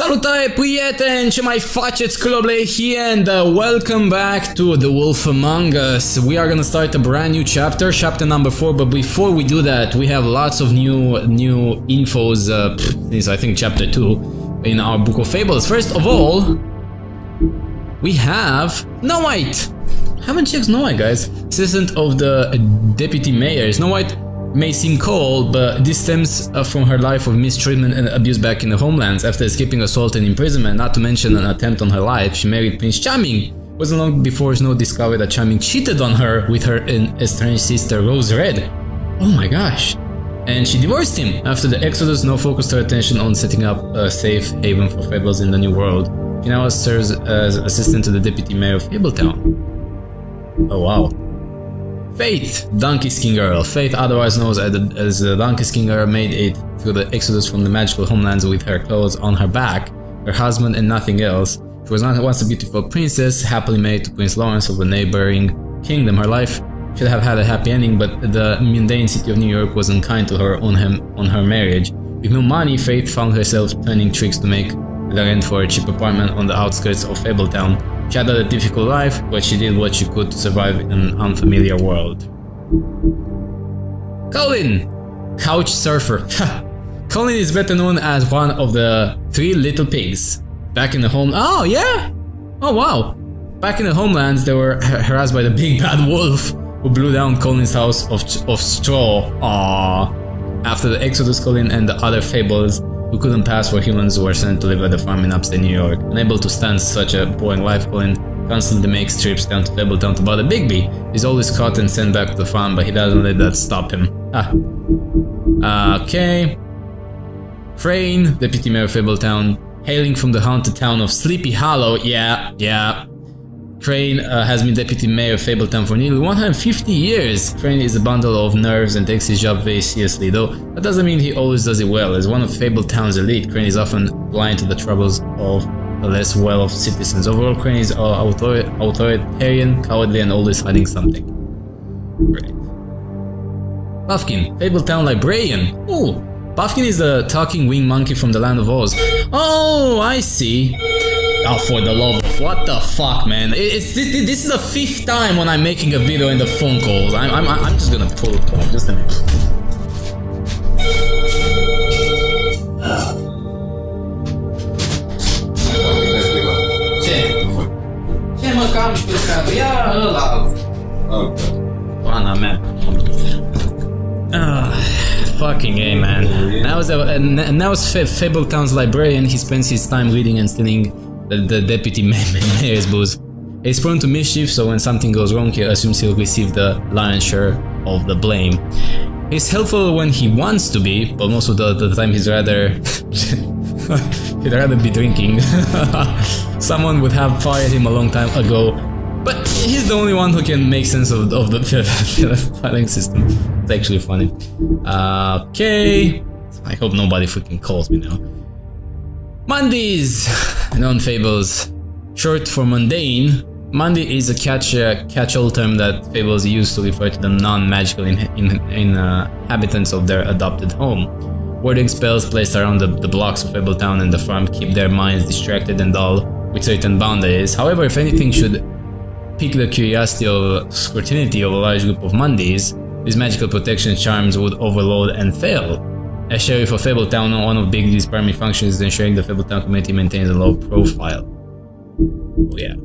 Salutare prieteni, ce mai faceți? ClaudeBlair here and welcome back to The Wolf Among Us. We are gonna start a brand new chapter, chapter number 4, but before we do that we have lots of new infos since I think chapter 2 in our book of fables. First of all, we have Snow White. Haven't checked Snow White, guys. Assistant of the deputy mayor. Snow White may seem cold, but this stems from her life of mistreatment and abuse back in the homelands. After escaping assault and imprisonment, not to mention an attempt on her life, she married Prince Charming. It wasn't long before Snow discovered that Charming cheated on her with her estranged sister Rose Red. Oh my gosh. And she divorced him. After the Exodus, Snow focused her attention on setting up a safe haven for fables in the new world. She now serves as assistant to the deputy mayor of Fabletown. Oh wow. Faith, Donkey Skin Girl. Faith, otherwise known as the Donkey Skin Girl, made it through the exodus from the magical homelands with her clothes on her back, her husband and nothing else. She was not once a beautiful princess, happily married to Prince Lawrence of a neighboring kingdom. Her life should have had a happy ending, but the mundane city of New York was unkind to her on her marriage. With no money, Faith found herself turning tricks to make the rent for a cheap apartment on the outskirts of Fabletown. She had a difficult life, but she did what she could to survive in an unfamiliar world. Colin! Couch Surfer. Colin is better known as one of the 3 little pigs. Back in the home... Oh, yeah! Oh, wow! Back in the homelands, they were harassed by the big bad wolf who blew down Colin's house of straw. Aww. After the Exodus, Colin and the other fables who couldn't pass for humans were sent to live at the farm in upstate New York. Unable to stand such a boring life, Colin constantly makes trips down to Fabletown to bother Bigby. He's always caught and sent back to the farm, but he doesn't let that stop him. Okay. Crane, deputy mayor of Fabletown, hailing from the haunted town of Sleepy Hollow. Yeah. Crane has been deputy mayor of Fabletown for nearly 150 years. Crane is a bundle of nerves and takes his job very seriously, though that doesn't mean he always does it well. As one of Fabletown's elite, Crane is often blind to the troubles of the less well-off citizens. Overall, Crane is authoritarian, cowardly, and always hiding something. Great. Puffkin, Fabletown librarian. Ooh, Puffkin is the talking winged monkey from the land of Oz. Oh, I see. Oh, for the love of what the fuck, man! This is the 5th time when I'm making a video in the phone calls. I'm just gonna pull it off. Just a minute. Ce mă cam știu ia ăla. Pana mea. Fucking A, man. Now as Fabletown's librarian, he spends his time reading and stealing the deputy mayor's booze. He's prone to mischief, so when something goes wrong, he assumes he'll receive the lion's share of the blame. He's helpful when he wants to be, but most of the time he'd rather be drinking. Someone would have fired him a long time ago, but he's the only one who can make sense of the filing system. It's actually funny. Okay, I hope nobody freaking calls me now. Mondays, non-fables, short for mundane. Monday is a catch-all term that fables use to refer to the non-magical inhabitants of their adopted home. Wording spells placed around the blocks of Fabletown and the farm keep their minds distracted and dull with certain boundaries. However, if anything should pique the curiosity or scrutiny of a large group of Mondays, these magical protection charms would overload and fail. As sheriff of Fabletown, one of Bigby's primary functions is ensuring the Fabletown community maintains a low profile. Oh yeah.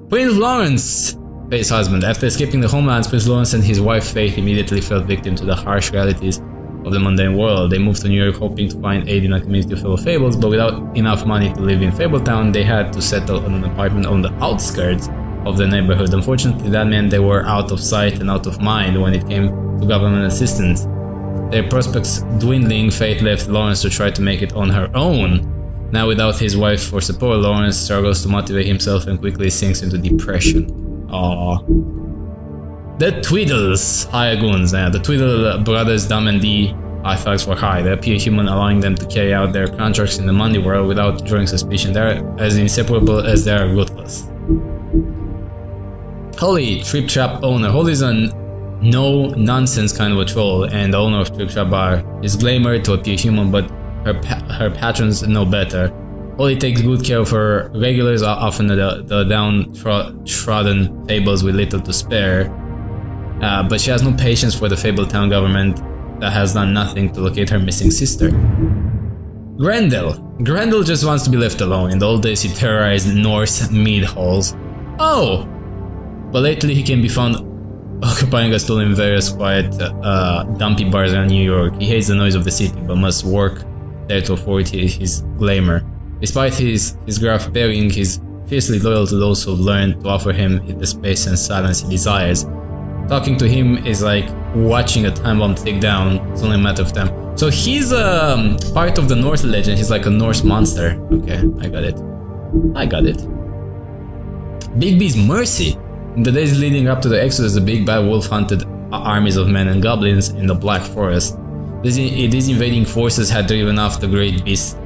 Prince Lawrence, Faith's husband. After escaping the homelands, Prince Lawrence and his wife Faith immediately fell victim to the harsh realities of the mundane world. They moved to New York hoping to find aid in a community full of fables, but without enough money to live in Fabletown, they had to settle in an apartment on the outskirts of the neighborhood. Unfortunately, that meant they were out of sight and out of mind when it came to government assistance. Their prospects dwindling, Faith left Lawrence to try to make it on her own. Now without his wife for support, Lawrence struggles to motivate himself and quickly sinks into depression. Aww. The Tweedles, higher goons. The Tweedle brothers, Dum and Dee, are thugs for hire. They appear human, allowing them to carry out their contracts in the money world without drawing suspicion. They're as inseparable as they are ruthless. Holly, Trip Trap owner. Holly is a no-nonsense kind of a troll, and the owner of Trip Trap Bar is glamored to appear human, but her patrons know better. Holly takes good care of her regulars, often the downtrodden fables with little to spare. But she has no patience for the Fabletown government that has done nothing to locate her missing sister. Grendel just wants to be left alone. In the old days he terrorized Norse mead halls. Oh! But lately he can be found occupying a stool in various quiet, dumpy bars around New York. He hates the noise of the city, but must work there to afford his glamour. Despite his gruff bearing, he's fiercely loyal to those who've learned to offer him the space and silence he desires. Talking to him is like watching a time bomb tick down. It's only a matter of time. So he's part of the Norse legend. He's like a Norse monster. Okay, I got it. Big B's mercy. In the days leading up to the Exodus, the big bad wolf hunted armies of men and goblins in the Black Forest. These invading forces had driven off the great beast's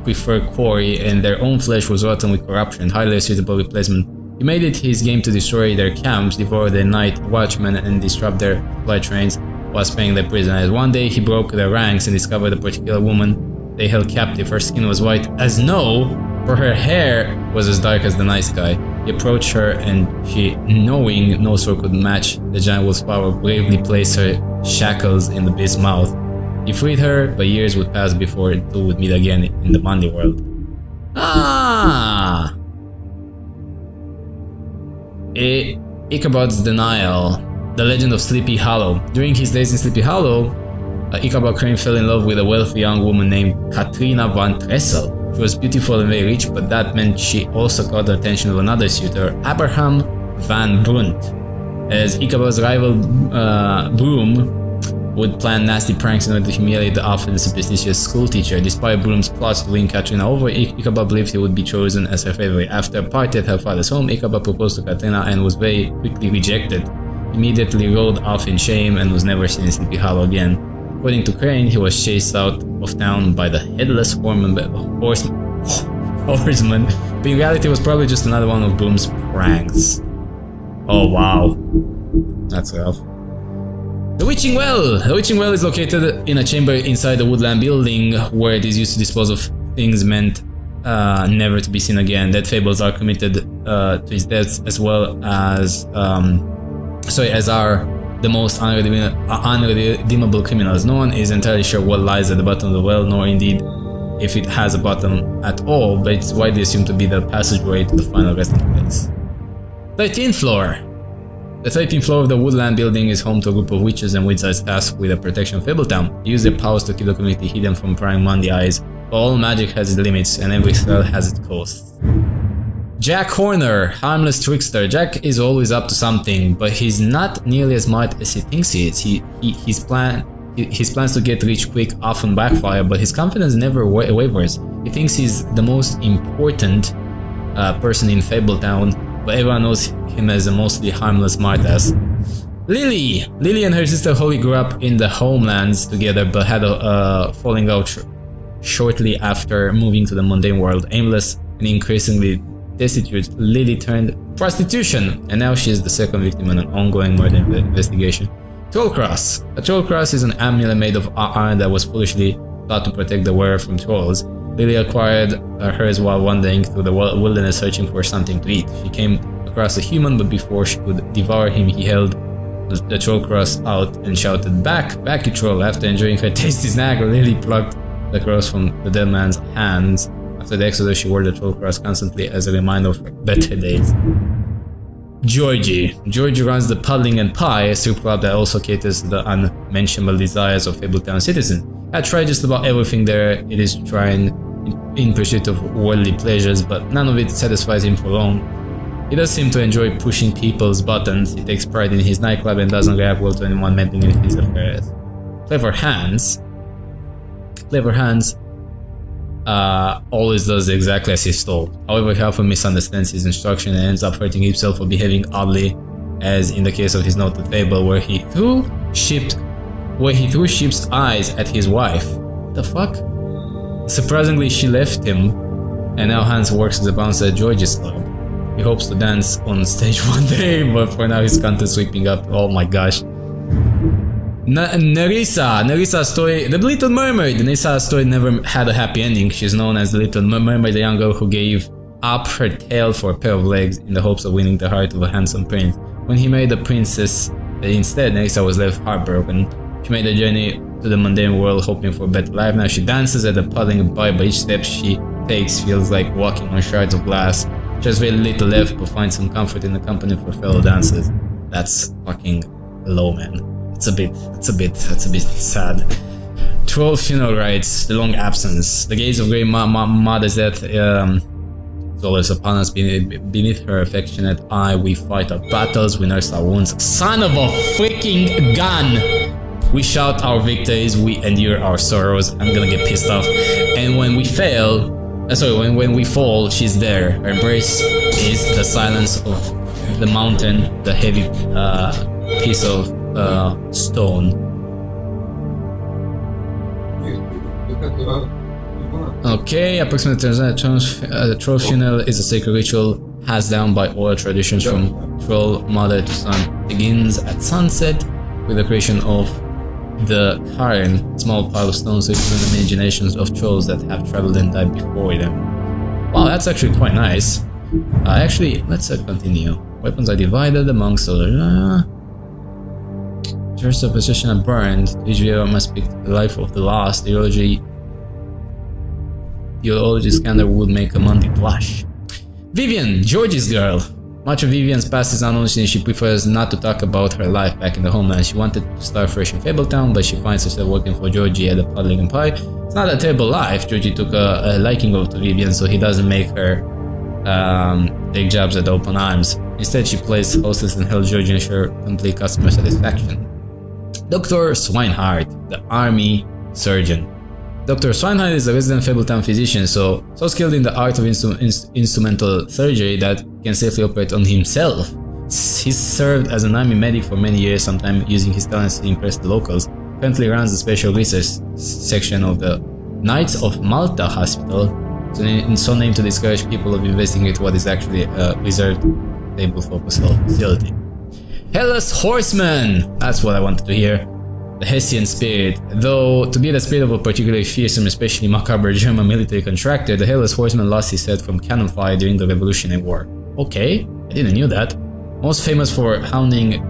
preferred quarry, and their own flesh was rotten with corruption, highly suitable replacement. He made it his game to destroy their camps, devour their night watchmen, and disrupt their supply trains while sparing their prisoners. One day he broke their ranks and discovered a particular woman they held captive. Her skin was white as snow, for her hair was as dark as the night sky. He approached her, and she, knowing no sword could match the giant wolf's power, bravely placed her shackles in the beast's mouth. He freed her, but years would pass before the two would meet again in the Monday world. Ah! Ichabod's Denial. The Legend of Sleepy Hollow. During his days in Sleepy Hollow, Ichabod Crane fell in love with a wealthy young woman named Katrina van Tressel. She was beautiful and very rich, but that meant she also caught the attention of another suitor, Abraham van Brunt. As Ichabod's rival Broom would plan nasty pranks in order to humiliate the often superstitious schoolteacher. Despite Broom's plots to win Katrina over, Ichabod believed he would be chosen as her favorite. After a party at her father's home, Ichabod proposed to Katrina and was very quickly rejected. He immediately rode off in shame and was never seen in Sleepy Hollow again. According to Crane, he was chased out of town by the headless horseman, but in reality it was probably just another one of Broom's pranks. Oh wow, that's rough. The Witching Well! The Witching Well is located in a chamber inside the woodland building where it is used to dispose of things meant never to be seen again. Dead fables are committed to his deaths, as well as as are the most unredeemable criminals. No one is entirely sure what lies at the bottom of the well, nor indeed if it has a bottom at all, but it's widely assumed to be the passageway to the final resting place. 13th floor. The 13th floor of the Woodland building is home to a group of witches and wizards tasked with the protection of Fabletown. They use their powers to keep the community hidden from prying Monday eyes, but all magic has its limits and every spell has its costs. Jack Horner, harmless trickster. Jack is always up to something, but he's not nearly as smart as he thinks he is. His plans to get rich quick often backfire, but his confidence never wavers. He thinks he's the most important person in Fabletown, but everyone knows him as a mostly harmless smartass. Lily and her sister Holly grew up in the homelands together, but had a falling out shortly after moving to the mundane world. Aimless and increasingly destitute, Lily turned prostitution, and now she is the second victim in an ongoing murder investigation. Trollcross. A trollcross is an amulet made of iron that was foolishly thought to protect the wearer from trolls. Lily acquired hers while wandering through the wilderness searching for something to eat. She came across a human, but before she could devour him, he held the trollcross out and shouted, "Back, you troll!" After enjoying her tasty snack, Lily plucked the cross from the dead man's hands. After the Exodus, she wore the trollcross constantly as a reminder of her better days. Georgie runs the Puddling and Pie, a strip club that also caters to the unmentionable desires of Fabletown citizens. I tried just about everything there. It is trying in pursuit of worldly pleasures, but none of it satisfies him for long. He does seem to enjoy pushing people's buttons. He takes pride in his nightclub and doesn't react well to anyone meddling in his affairs. Clever Hands always does exactly as he's told. However, he often misunderstands his instruction and ends up hurting himself for behaving oddly, as in the case of his noted fable where he threw sheep's eyes at his wife. What the fuck? Surprisingly, she left him, and now Hans works as a bouncer at George's club. He hopes to dance on stage one day, but for now he's content sweeping up. Oh my gosh. Nerissa's story, The Little Mermaid. Nerissa's story never had a happy ending. She's known as the Little Mermaid, a young girl who gave up her tail for a pair of legs in the hopes of winning the heart of a handsome prince. When he married the princess instead, Nerissa was left heartbroken. She made a journey to the mundane world hoping for a better life. Now she dances at the puddling bar, but each step she takes feels like walking on shards of glass. She has very little left, but finds some comfort in the company of her fellow dancers. That's fucking low, man. It's a bit sad. Troll funeral rites, the long absence. The gaze of great mother's death is upon us. Beneath her affectionate eye, we fight our battles, we nurse our wounds. Son of a freaking gun! We shout our victories, we endure our sorrows. I'm gonna get pissed off. And when we fail, when we fall, she's there. Her embrace is the silence of the mountain, the heavy piece of stone. Okay, approximately the troll funeral is a sacred ritual passed down by oral traditions from troll mother to son. Begins at sunset with the creation of the cairn, small pile of stones representing the many generations of trolls that have traveled and died before them. Wow, that's actually quite nice. Actually, let's continue. Weapons are divided amongst other. Church of possession are burned. Each viewer must pick the life of the last. The eulogy scandal would make a Monday blush. Vivian, Georgie's girl. Much of Vivian's past is unknown, and she prefers not to talk about her life back in the homeland. She wanted to start fresh in Fabletown, but she finds herself working for Georgie at the Puddling and Pie. It's not a terrible life. Georgie took a liking to Vivian, so he doesn't make her take jobs at open arms. Instead, she plays hostess and helps Georgie ensure complete customer satisfaction. Dr. Swinehart, the army surgeon. Dr. Swinehart is a resident Fabletown physician, so skilled in the art of instrumental surgery that can safely operate on himself. He's served as an army medic for many years, sometimes using his talents to impress the locals. Currently runs the special research section of the Knights of Malta Hospital, so named to discourage people of investigating what is actually a reserved table focused facility. Hellas Horseman! That's what I wanted to hear. The Hessian spirit. Though to be the spirit of a particularly fearsome, especially macabre German military contractor, the Hellas Horseman lost his head from cannon fire during the Revolutionary War. Okay, I didn't know that. Most famous for hounding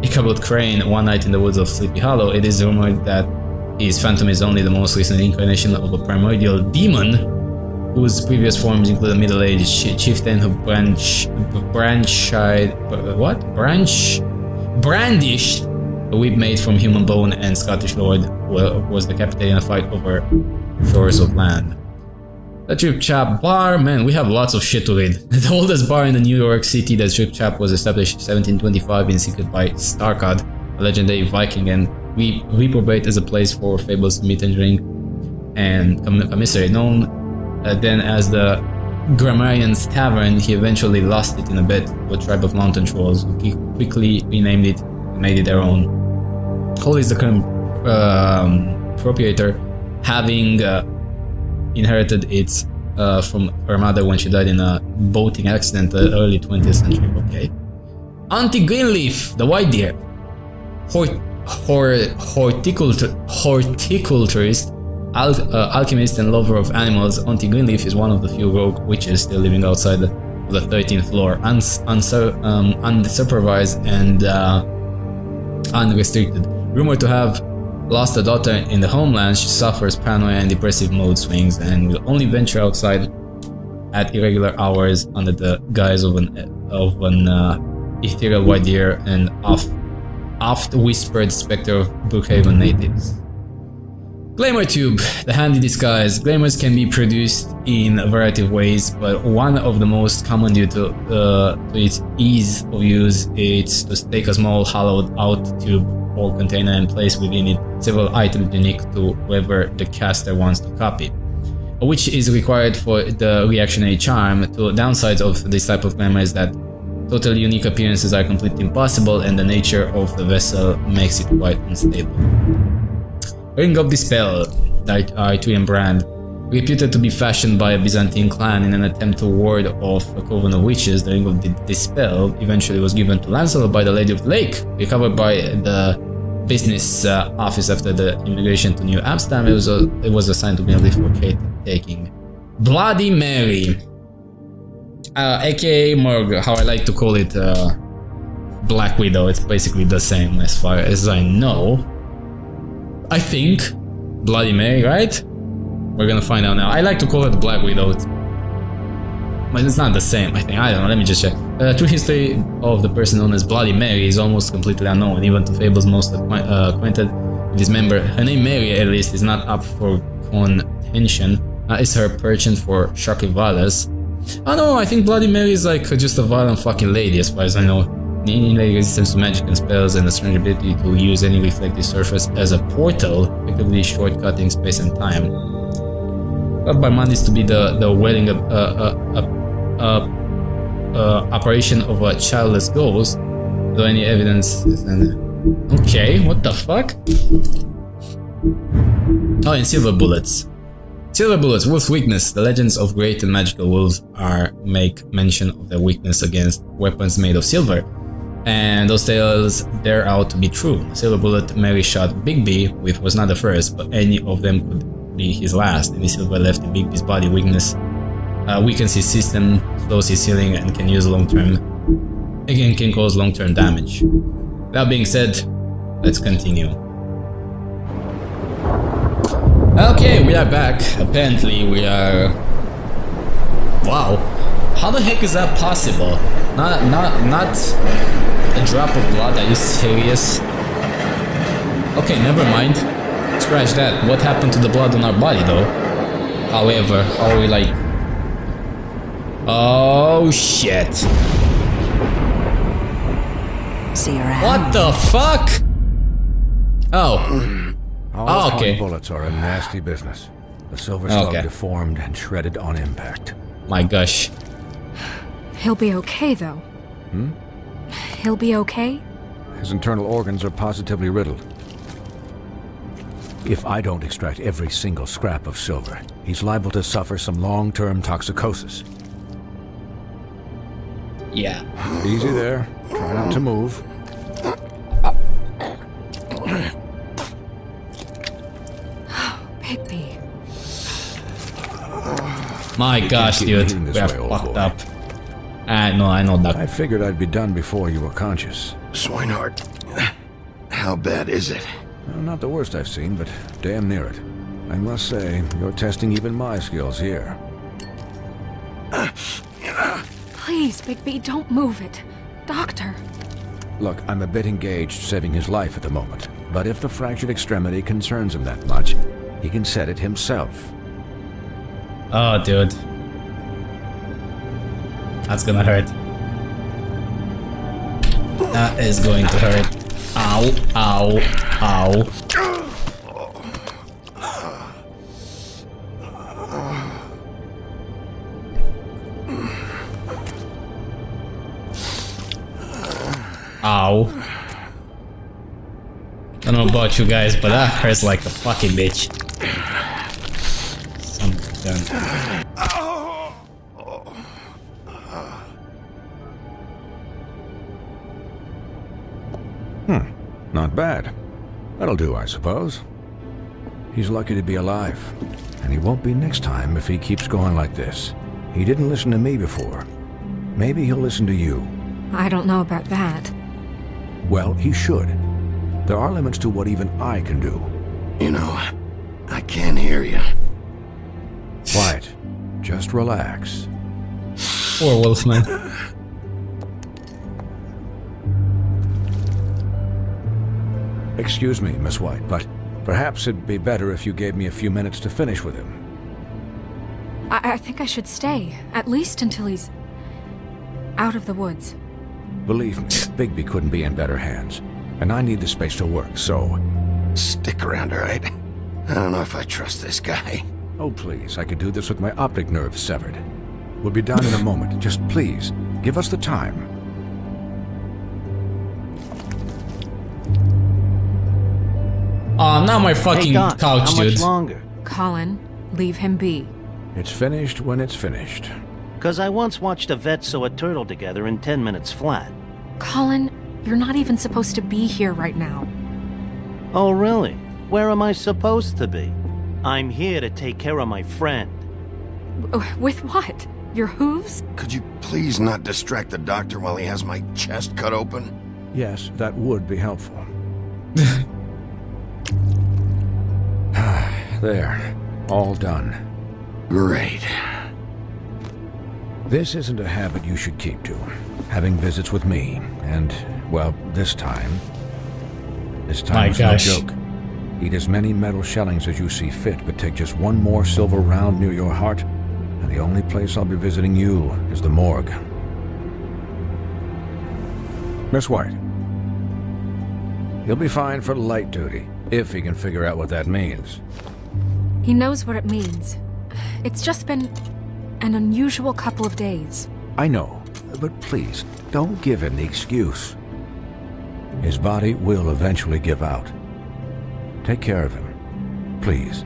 Ichabod Crane one night in the woods of Sleepy Hollow, it is rumored that his phantom is only the most recent incarnation of a primordial demon, whose previous forms include a middle-aged chieftain who brandished a whip made from human bone, and Scottish Lord was decapitated in a fight over shores of land. The Trip Chap Bar, man, we have lots of shit to read. The oldest bar in the New York City, the Trip Chap was established in 1725 in secret by Starkad, a legendary Viking, and reprobate as a place for fables to meet and drink and commissary. Known then as the Grammarian's Tavern, he eventually lost it in a bet to a tribe of mountain trolls who quickly renamed it and made it their own. Holly is the current proprietor, having inherited it from her mother when she died in a boating accident in the early 20th century. Okay. Auntie Greenleaf, the white deer. Horticulturist, alchemist and lover of animals, Auntie Greenleaf is one of the few rogue witches still living outside the 13th floor, unsupervised and unrestricted. Rumored to have lost a daughter in the homeland, she suffers paranoia and depressive mood swings and will only venture outside at irregular hours under the guise of an ethereal white deer and oft-whispered specter of Brookhaven natives. Glamour Tube, the handy disguise. Glamours can be produced in a variety of ways, but one of the most common due to its ease of use is to take a small hollowed out tube or container and place within it several items unique to whoever the caster wants to copy, which is required for the reactionary charm. The downsides of this type of glamour is that totally unique appearances are completely impossible, and the nature of the vessel makes it quite unstable. Ring of Dispel, the Arthurian brand. Reputed to be fashioned by a Byzantine clan in an attempt to ward off a coven of witches, the Ring of Dispel eventually was given to Lancelot by the Lady of the Lake, recovered by the business office after the immigration to New Amsterdam. It was assigned to Millie for taking. Bloody Mary, aka Morgue, how I like to call it, Black Widow. It's basically the same as far as I know. I think Bloody Mary, right? We're gonna find out now. I like to call it Black Widow, but it's not the same, I think. I don't know, let me just check. The true history of the person known as Bloody Mary is almost completely unknown, even to Fable's most acquainted with his member. Her name Mary, at least, is not up for contention. It's her penchant for shocking violence. Oh no, I think Bloody Mary is like just a violent fucking lady, as far as I know. Needing resistance to magic and spells, and a strange ability to use any reflective surface as a portal, effectively shortcutting space and time. Thought by Mondays to be the wedding operation of a childless ghost, though any evidence is okay, what the fuck? Oh, and silver bullets. Silver bullets, wolf's weakness. The legends of great and magical wolves make mention of their weakness against weapons made of silver, and those tales bear out to be true. Silver bullet Mary shot Bigby with was not the first, but any of them could be his last. Any silver left in Bigby's body weakness weakens his system, slows his healing, and can cause long-term damage. That being said, let's continue. Okay, we are back. Apparently we are... Wow. How the heck is that possible? Not a drop of blood, are you serious? Okay, never mind. Scratch that. What happened to the blood on our body though? However, how are we like... Oh shit. See you around. What the fuck? Oh. All okay. bullets are a nasty business. The silver slug deformed and shredded on impact. My gosh. He'll be okay, though. He'll be okay? His internal organs are positively riddled. If I don't extract every single scrap of silver, he's liable to suffer some long-term toxicosis. Yeah. Easy there. Try not to move. Bigby. My gosh, dude. We are fucked up. I know that. I figured I'd be done before you were conscious. Swinehart, how bad is it? Well, not the worst I've seen, but damn near it. I must say, you're testing even my skills here. Please, Bigby, don't move it. Doctor. Look, I'm a bit engaged saving his life at the moment, but if the fractured extremity concerns him that much, he can set it himself. Oh, dude. That's gonna hurt. That is going to hurt. Ow, ow, ow. Ow. I don't know about you guys, but that hurts like a fucking bitch. Not bad. That'll do, I suppose. He's lucky to be alive, and he won't be next time if he keeps going like this. He didn't listen to me before. Maybe he'll listen to you. I don't know about that. Well, he should. There are limits to what even I can do. You know, I can't hear you. Quiet. Just relax. Poor Wolfman. Excuse me, Miss White, but perhaps it'd be better if you gave me a few minutes to finish with him. I think I should stay, at least until he's out of the woods. Believe me, Bigby couldn't be in better hands, and I need the space to work, so... Stick around, all right? I don't know if I trust this guy. Oh, please, I could do this with my optic nerve severed. We'll be done in a moment. Just please, give us the time. Oh, not my fucking Doc, couch, how dude. much longer? Colin, leave him be. It's finished when it's finished. Because I once watched a vet sew a turtle together in 10 minutes flat. Colin, you're not even supposed to be here right now. Oh, really? Where am I supposed to be? I'm here to take care of my friend. With what? Your hooves? Could you please not distract the doctor while he has my chest cut open? Yes, that would be helpful. There. All done. Great. This isn't a habit you should keep to. Having visits with me, and, well, this time's no gosh. joke. Eat as many metal shellings as you see fit, but take just one more silver round near your heart, and the only place I'll be visiting you is the morgue. Miss White. He'll be fine for light duty, if he can figure out what that means. He knows what it means. It's just been an unusual couple of days. I know, but please, don't give him the excuse. His body will eventually give out. Take care of him, please.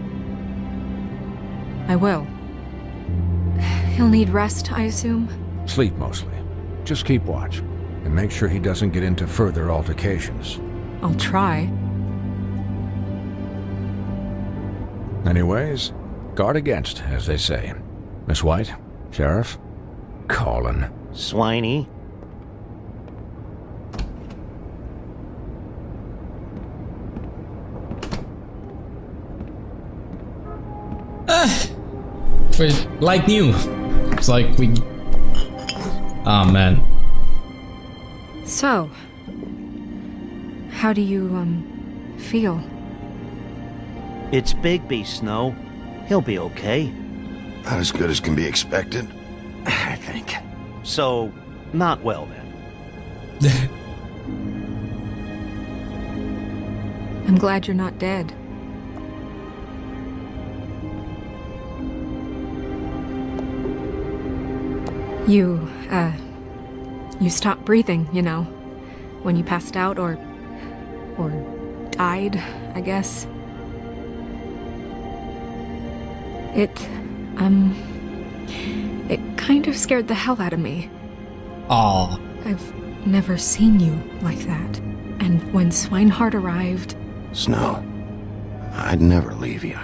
I will. He'll need rest, I assume? Sleep mostly. Just keep watch, and make sure he doesn't get into further altercations. I'll try. Anyways, guard against, as they say. Miss White, Sheriff, Colin. Swiney. We're like new. It's like we... Oh, man. So, how do you, feel? It's Bigby, Snow. He'll be okay. Not as good as can be expected, I think. So, not well then. I'm glad you're not dead. You stopped breathing, you know, when you passed out or died, I guess. It kind of scared the hell out of me. Aw. I've never seen you like that. And when Swinehart arrived... Snow, I'd never leave you.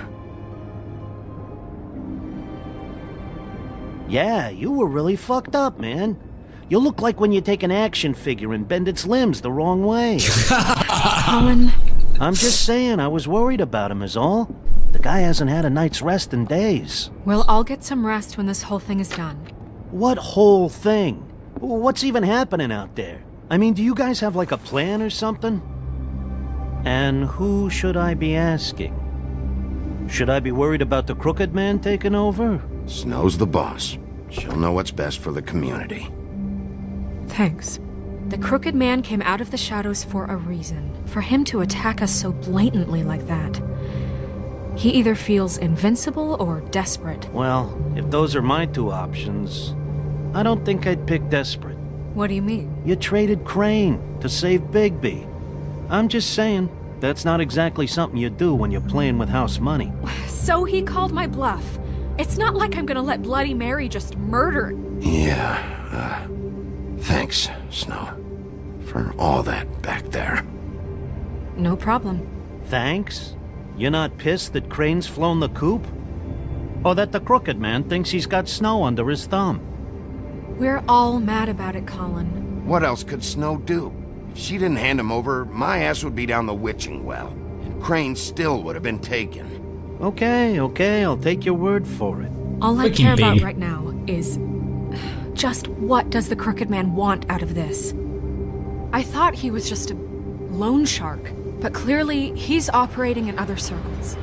Yeah, you were really fucked up, man. You look like when you take an action figure and bend its limbs the wrong way. Colin... I'm just saying, I was worried about him is all. The guy hasn't had a night's rest in days. Well, I'll get some rest when this whole thing is done. What whole thing? What's even happening out there? I mean, do you guys have like a plan or something? And who should I be asking? Should I be worried about the Crooked Man taking over? Snow's the boss. She'll know what's best for the community. Thanks. The Crooked Man came out of the shadows for a reason. For him to attack us so blatantly like that. He either feels invincible or desperate. Well, if those are my two options, I don't think I'd pick desperate. What do you mean? You traded Crane to save Bigby. I'm just saying, that's not exactly something you do when you're playing with house money. So he called my bluff. It's not like I'm gonna let Bloody Mary just murder... Yeah, thanks, Snow, for all that back there. No problem. Thanks? You're not pissed that Crane's flown the coop? Or that the Crooked Man thinks he's got Snow under his thumb? We're all mad about it, Colin. What else could Snow do? If she didn't hand him over, my ass would be down the witching well, and Crane still would have been taken. Okay, I'll take your word for it. All I Fucking care about baby. right now is... just what does the Crooked Man want out of this? I thought he was just a loan shark, but clearly he's operating in other circles.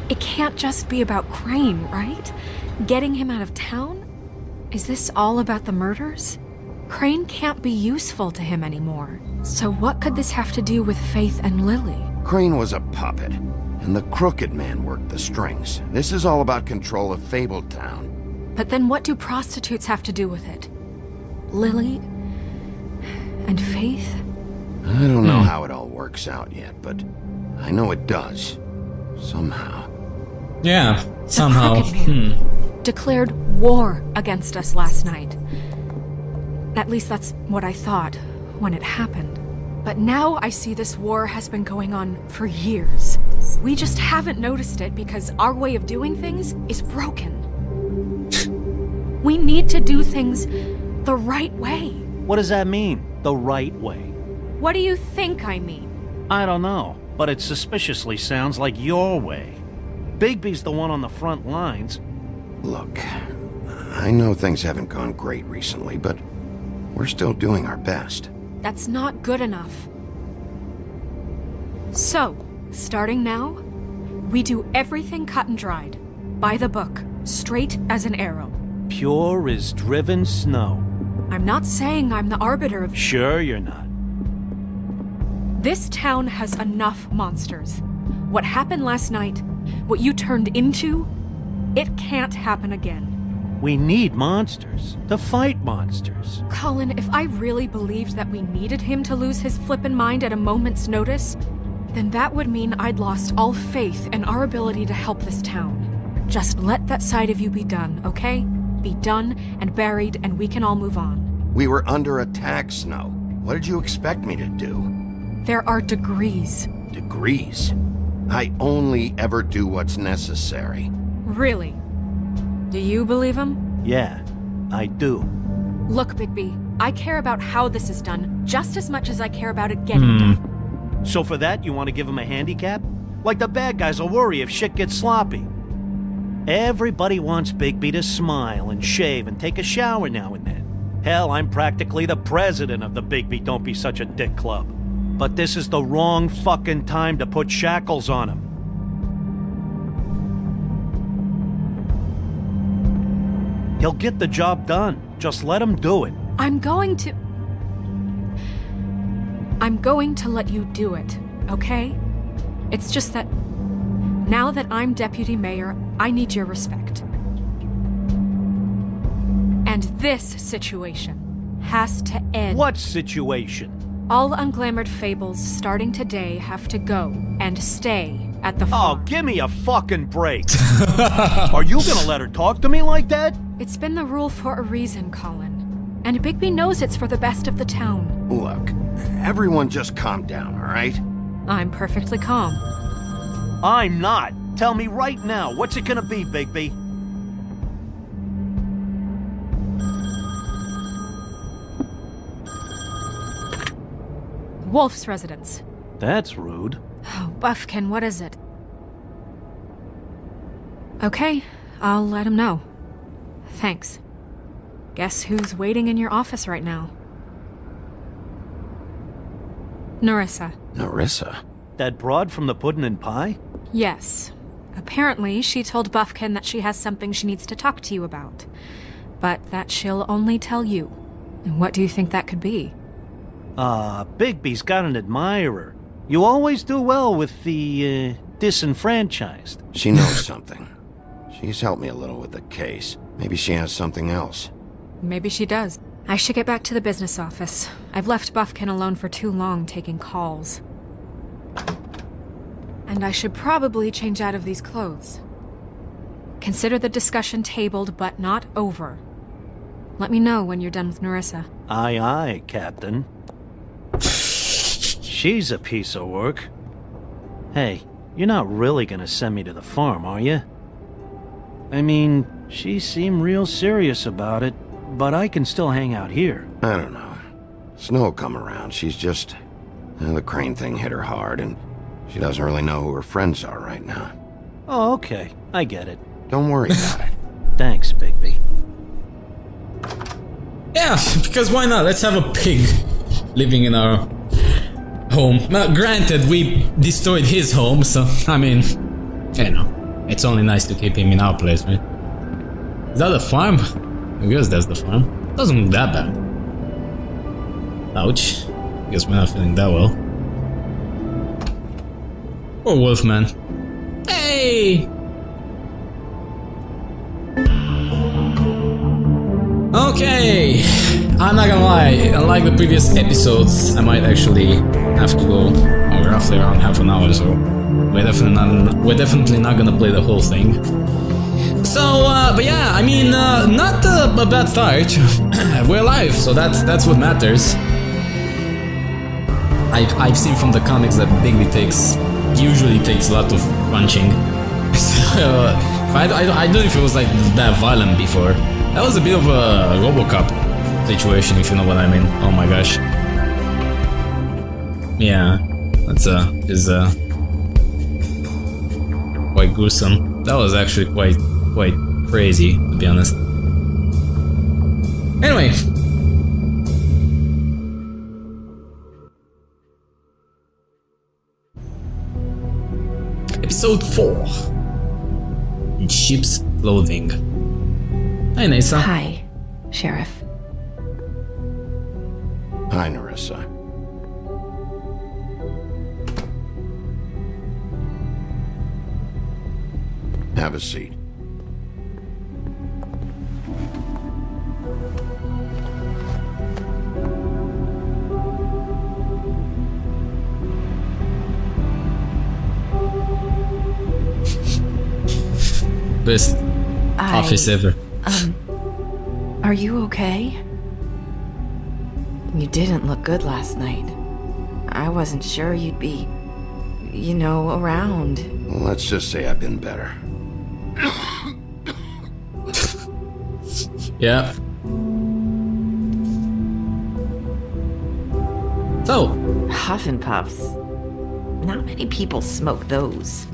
It can't just be about Crane, right? Getting him out of town? Is this all about the murders? Crane can't be useful to him anymore. So what could this have to do with Faith and Lily? Crane was a puppet, and the Crooked Man worked the strings. This is all about control of Fabletown. But then what do prostitutes have to do with it? Lily? And Faith? I don't know how it all works out yet, but I know it does. Somehow. Yeah, somehow. The Crooked Man declared war against us last night. At least that's what I thought when it happened. But now I see this war has been going on for years. We just haven't noticed it because our way of doing things is broken. We need to do things the right way. What does that mean, the right way? What do you think I mean? I don't know, but it suspiciously sounds like your way. Bigby's the one on the front lines. Look, I know things haven't gone great recently, but we're still doing our best. That's not good enough. So, starting now, we do everything cut and dried. By the book, straight as an arrow. Pure as driven snow. I'm not saying I'm the arbiter of... Sure you're not. This town has enough monsters. What happened last night, what you turned into, it can't happen again. We need monsters to fight monsters. Colin, if I really believed that we needed him to lose his flippin' mind at a moment's notice, then that would mean I'd lost all faith in our ability to help this town. Just let that side of you be done, okay? Be done and buried, and we can all move on. We were under attack, Snow. What did you expect me to do? There are degrees. Degrees? I only ever do what's necessary. Really? Do you believe him? Yeah, I do. Look, Bigby, I care about how this is done just as much as I care about it getting done. So for that, you want to give him a handicap? Like the bad guys will worry if shit gets sloppy. Everybody wants Bigby to smile and shave and take a shower now and then. Hell, I'm practically the president of the Bigby Don't Be Such a Dick Club. But this is the wrong fucking time to put shackles on him. He'll get the job done. Just let him do it. I'm going to let you do it, okay? It's just that now that I'm deputy mayor, I need your respect. And this situation has to end. What situation? All unglamored fables starting today have to go and stay at the Oh, farm. give me a fucking break. Are you gonna let her talk to me like that? It's been the rule for a reason, Colin. And Bigby knows it's for the best of the town. Look, everyone just calm down, all right? I'm perfectly calm. I'm not. Tell me right now, what's it gonna be, Bigby? Wolf's residence. That's rude. Oh, Buffkin, what is it? Okay, I'll let him know. Thanks. Guess who's waiting in your office right now? Narissa. Narissa? That broad from the puddin' and pie? Yes. Apparently, she told Buffkin that she has something she needs to talk to you about. But that she'll only tell you. And what do you think that could be? Bigby's got an admirer. You always do well with the, disenfranchised. She knows something. She's helped me a little with the case. Maybe she has something else. Maybe she does. I should get back to the business office. I've left Buffkin alone for too long taking calls. And I should probably change out of these clothes. Consider the discussion tabled but not over. Let me know when you're done with Narissa. Aye, aye, Captain. She's a piece of work. Hey, you're not really gonna send me to the farm, are you? I mean, she seemed real serious about it, but I can still hang out here. I don't know. Snow will come around. She's just... the Crane thing hit her hard, and she doesn't really know who her friends are right now. Oh, okay. I get it. Don't worry about it. Thanks, Bigby. Yeah, because why not? Let's have a pig living in our home. Now, granted, we destroyed his home, so, I mean, you know, it's only nice to keep him in our place, right? Is that the farm? I guess that's the farm. Doesn't look that bad. Ouch. Guess we're not feeling that well. Poor Wolfman. Hey! Okay, I'm not gonna lie, unlike the previous episodes, I might actually have to go roughly around half an hour, so we're definitely not gonna play the whole thing. So, but yeah, I mean, not a bad start. We're alive, so that's what matters. I've seen from the comics that Bigby usually takes a lot of punching. So, I don't know if it was like that violent before. That was a bit of a RoboCop situation, if you know what I mean. Oh my gosh. Yeah, that's is quite gruesome. That was actually quite crazy, to be honest. Anyway. Episode 4. In sheep's clothing. Hi, Nisa. Hi, Sheriff. Hi, Nerissa. Have a seat. Best office ever. Are you okay? You didn't look good last night. I wasn't sure you'd be, around. Well, let's just say I've been better. Yeah. So, Huff and Puffs. Not many people smoke those.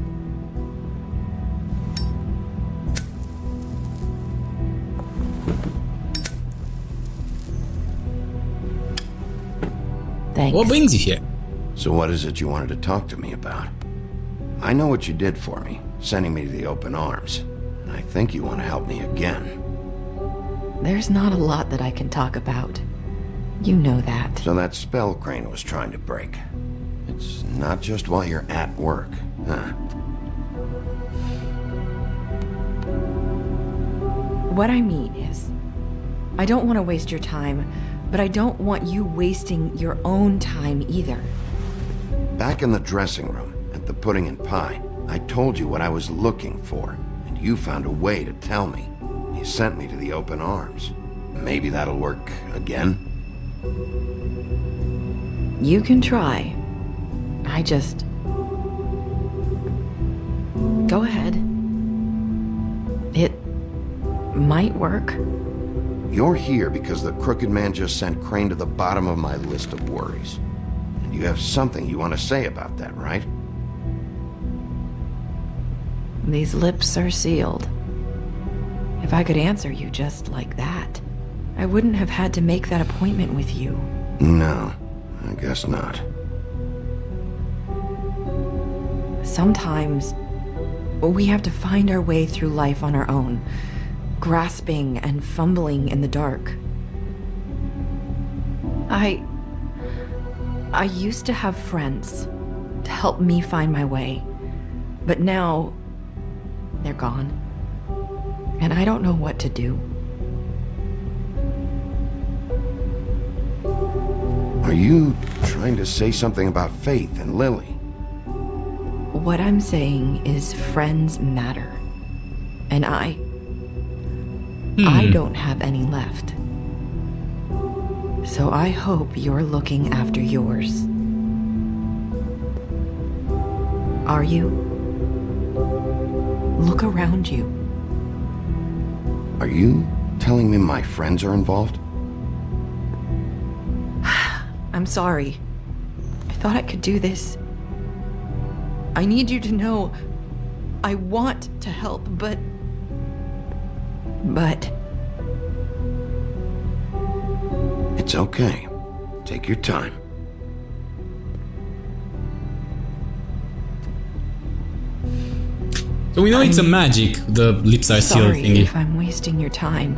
Thanks. what brings you here? So what is it you wanted to talk to me about? I know what you did for me, sending me to the open arms. And I think you want to help me again. There's not a lot that I can talk about. You know that. So that spell Crane was trying to break. It's not just while you're at work, huh? What I mean is, I don't want to waste your time, but I don't want you wasting your own time either. Back in the dressing room, at the pudding and pie, I told you what I was looking for, and you found a way to tell me. You sent me to the open arms. Maybe that'll work again? You can try. I just... Go ahead. It might work. You're here because the Crooked Man just sent Crane to the bottom of my list of worries. And you have something you want to say about that, right? These lips are sealed. If I could answer you just like that, I wouldn't have had to make that appointment with you. No, I guess not. Sometimes we have to find our way through life on our own, grasping and fumbling in the dark. I used to have friends to help me find my way, but now they're gone, and I don't know what to do. Are you trying to say something about Faith and Lily? What I'm saying is friends matter, and I don't have any left. So I hope you're looking after yours. Are you? Look around you. Are you telling me my friends are involved? I'm sorry. I thought I could do this. I need you to know I want to help, but... It's okay. Take your time. So we know it's a magic, the lips are sealed Sorry thingy. if I'm wasting your time.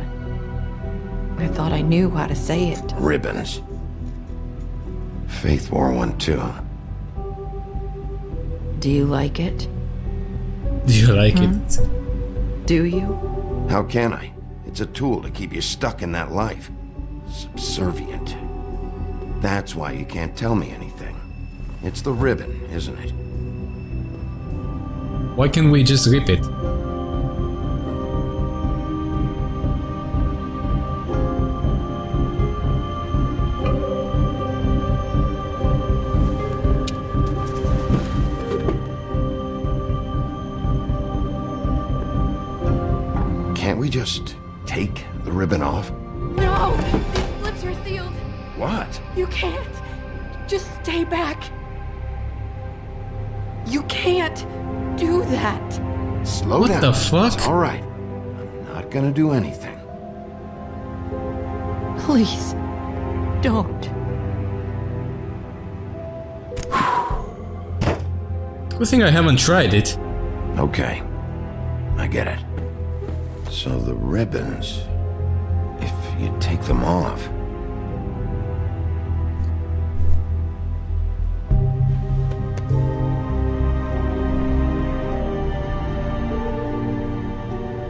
I thought I knew how to say it. Ribbons. Faith wore one too. Do you like it? Do you like it? Do you? How can I? It's a tool to keep you stuck in that life. Subservient. That's why you can't tell me anything. It's the ribbon, isn't it? Why can't we just rip it? Can't we just take the ribbon off? No! These lips are sealed. What? You can't. Just stay back. You can't do that. Slow What down. the fuck? It's all right. I'm not gonna do anything. Please, don't. Good thing I haven't tried it. Okay, I get it. So the ribbons, if you take them off.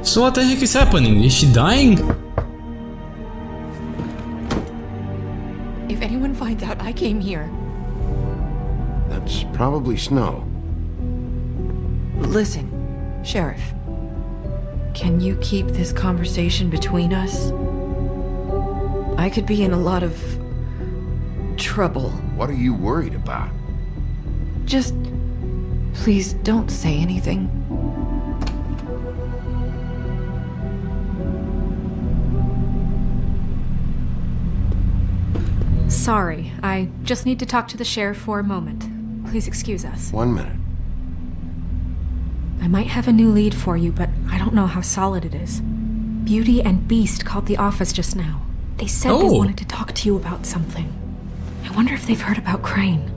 So what the heck is happening? Is she dying? If anyone finds out I came here, That's probably snow. listen, Sheriff. Can you keep this conversation between us? I could be in a lot of trouble. What are you worried about? Just please don't say anything. Sorry, I just need to talk to the sheriff for a moment. Please excuse us. 1 minute. I might have a new lead for you, but I don't know how solid it is. Beauty and Beast called the office just now. They said they Oh. wanted to talk to you about something. I wonder if they've heard about Crane.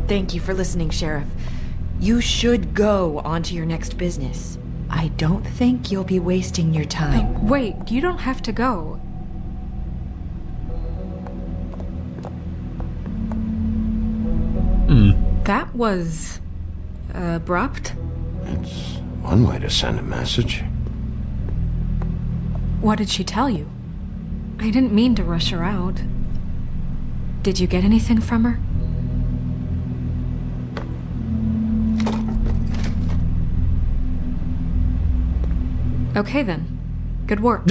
Thank you for listening, Sheriff. You should go on to your next business. I don't think you'll be wasting your time. Wait, you don't have to go. That was abrupt. It's one way to send a message. What did she tell you? I didn't mean to rush her out. Did you get anything from her? Okay then. Good work.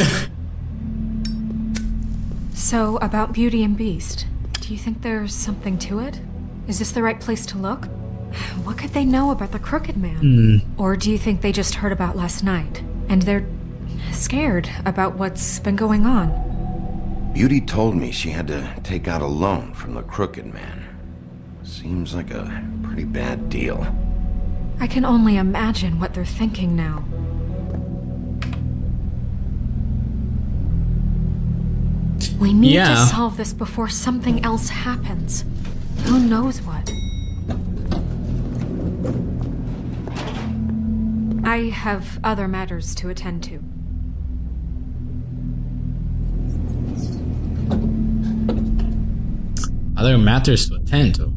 So, about Beauty and Beast, do you think there's something to it? Is this the right place to look? What could they know about the Crooked Man? Or do you think they just heard about last night, and they're scared about what's been going on? Beauty told me she had to take out a loan from the Crooked Man. Seems like a pretty bad deal. I can only imagine what they're thinking now. We need Yeah. to solve this before something else happens. Who knows what? I have other matters to attend to. Other matters to attend to.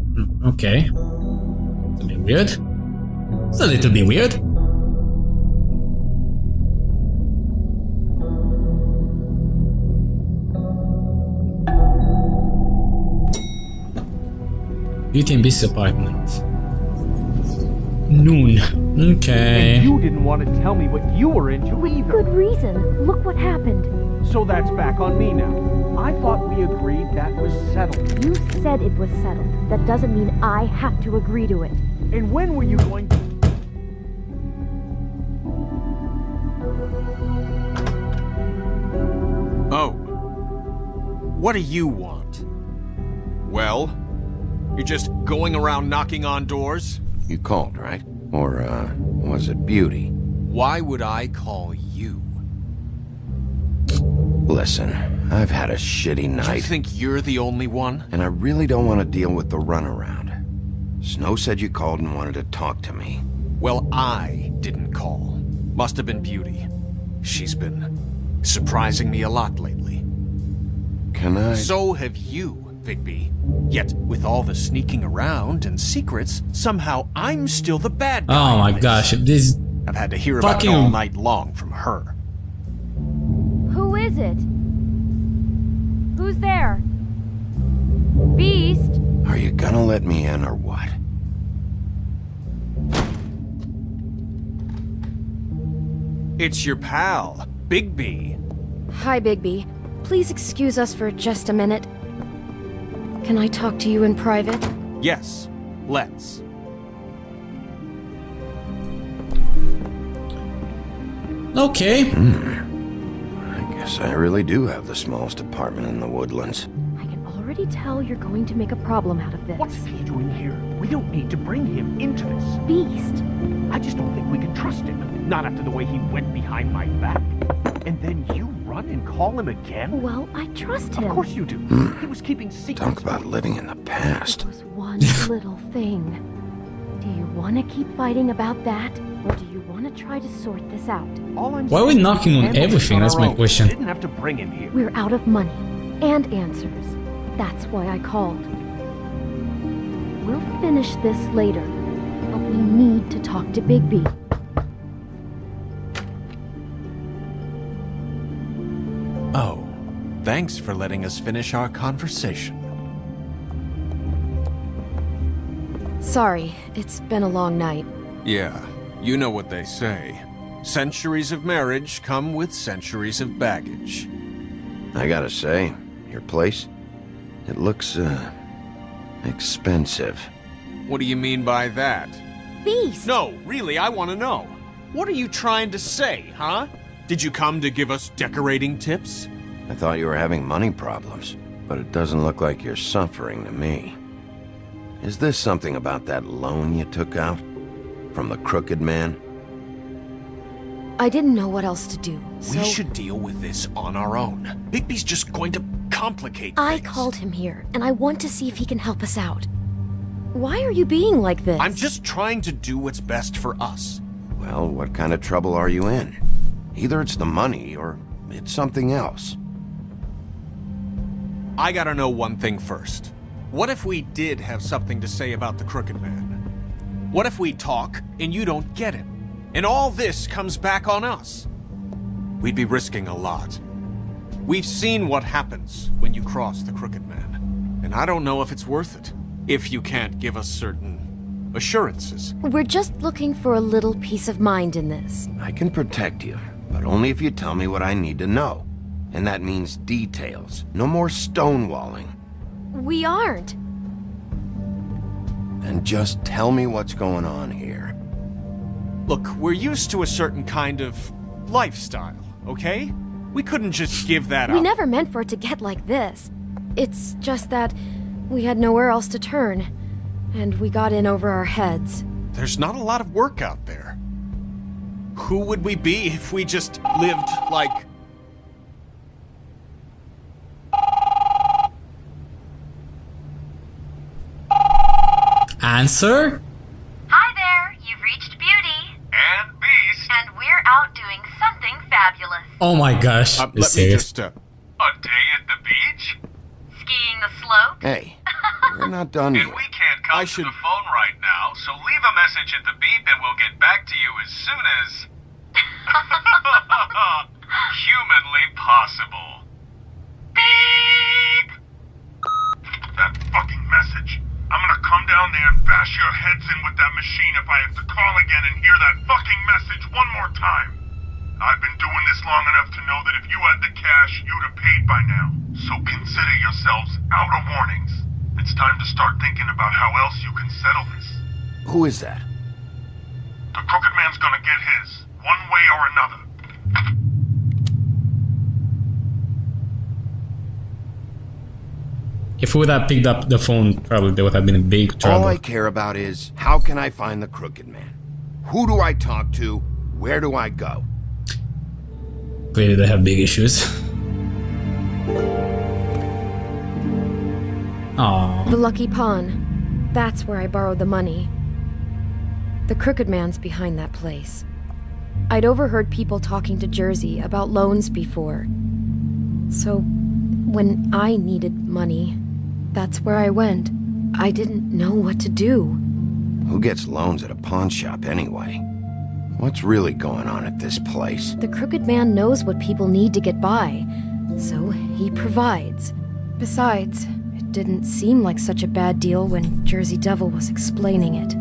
Okay. It's a bit weird. It's a little bit weird. Beauty and Beast's apartment. Noon. Okay. And you didn't want to tell me what you were into Good either. reason. Look what happened. So that's back on me now. I thought we agreed that was settled. You said it was settled. That doesn't mean I have to agree to it. And when were you going to... Oh. What do you want? Well? You're just going around knocking on doors? You called, right? Or, was it Beauty? Why would I call you? Listen, I've had a shitty Do you night, think you're the only one? and I really don't want to deal with the runaround. Snow said you called and wanted to talk to me. Well, I didn't call. Must have been Beauty. She's been surprising me a lot lately. Can I... So have you, Vigby. Yet, with all the sneaking around and secrets, somehow I'm still the bad guy. Oh my in this. gosh, this I've had to hear about it fucking- all night long from her. Who is it? Who's there? Beast? Are you gonna let me in or what? It's your pal, Bigby. Hi, Bigby. Please excuse us for just a minute. Can I talk to you in private? Yes, let's. okay. Guess I really do have the smallest apartment in the Woodlands. I can already tell you're going to make a problem out of this. What's he doing here? We don't need to bring him into this. Beast? I just don't think we can trust him. Not after the way he went behind my back. And then you run and call him again? Well, I trust him. Of course you do. He was keeping secrets. Talk about living in the past. It was one little thing. Do you want to keep fighting about that? Or do you want to try to sort this out? All I'm Why are we saying is knocking on handle this everything? That's our my own. question. We didn't have to bring him here. We're out of money and answers. That's why I called. We'll finish this later, but we need to talk to Bigby. Oh, thanks for letting us finish our conversation. Sorry, it's been a long night. Yeah, you know what they say. Centuries of marriage come with centuries of baggage. I gotta say, your place, it looks, expensive. What do you mean by that? Beast! No, really, I want to know. What are you trying to say, huh? Did you come to give us decorating tips? I thought you were having money problems, but it doesn't look like you're suffering to me. Is this something about that loan you took out? From the Crooked Man? I didn't know what else to do, so... We should deal with this on our own. Bigby's just going to complicate I things. called him here, and I want to see if he can help us out. Why are you being like this? I'm just trying to do what's best for us. Well, what kind of trouble are you in? Either it's the money, or it's something else. I gotta know one thing first. What if we did have something to say about the Crooked Man? What if we talk and you don't get him? And all this comes back on us? We'd be risking a lot. We've seen what happens when you cross the Crooked Man. And I don't know if it's worth it, if you can't give us certain assurances. We're just looking for a little peace of mind in this. I can protect you, but only if you tell me what I need to know. And that means details. No more stonewalling. We aren't. And just tell me what's going on here. Look, we're used to a certain kind of lifestyle, okay? We couldn't just give that up. We never meant for it to get like this. It's just that we had nowhere else to turn, and we got in over our heads. There's not a lot of work out there. Who would we be if we just lived like... Answer? Hi there, you've reached Beauty. And Beast. And we're out doing something fabulous. Oh my gosh. let It's me serious. just, A day at the beach? Skiing the slope. Hey, we're not done And yet. we can't come I to should- the phone right now, so leave a message at the beep and we'll get back to you as soon as... humanly possible. Beep! That fucking message. I'm gonna come down there and bash your heads in with that machine if I have to call again and hear that fucking message one more time. I've been doing this long enough to know that if you had the cash, you'd have paid by now. So consider yourselves out of warnings. It's time to start thinking about how else you can settle this. Who is that? The Crooked Man's gonna get his, one way or another. If we would have picked up the phone, probably there would have been a big trouble. All I care about is, how can I find the Crooked Man? Who do I talk to? Where do I go? Clearly they have big issues. Aww. The Lucky Pawn. That's where I borrowed the money. The Crooked Man's behind that place. I'd overheard people talking to Jersey about loans before. So, when I needed money, that's where I went. I didn't know what to do. Who gets loans at a pawn shop anyway? What's really going on at this place? The Crooked Man knows what people need to get by, so he provides. Besides, it didn't seem like such a bad deal when Jersey Devil was explaining it.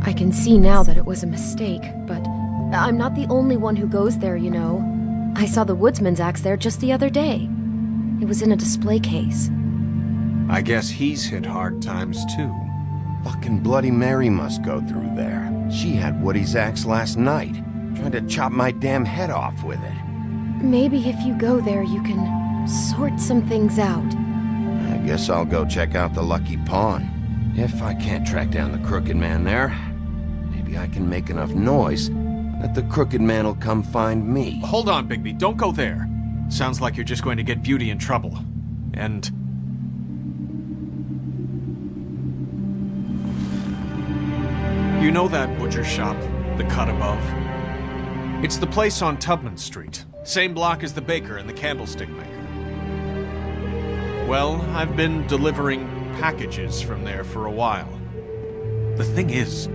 I can see now that it was a mistake, but I'm not the only one who goes there, you know. I saw the Woodsman's axe there just the other day. It was in a display case. I guess he's hit hard times too. Fucking Bloody Mary must go through there. She had Woody's axe last night. Tried to chop my damn head off with it. Maybe if you go there, you can sort some things out. I guess I'll go check out the Lucky Pawn. If I can't track down the Crooked Man there, maybe I can make enough noise that the Crooked Man will come find me. Hold on, Bigby. Don't go there. Sounds like you're just going to get Beauty in trouble. And... you know that butcher shop? The cut above? It's the place on Tubman Street. Same block as the baker and the candlestick maker. Well, I've been delivering packages from there for a while. The thing is,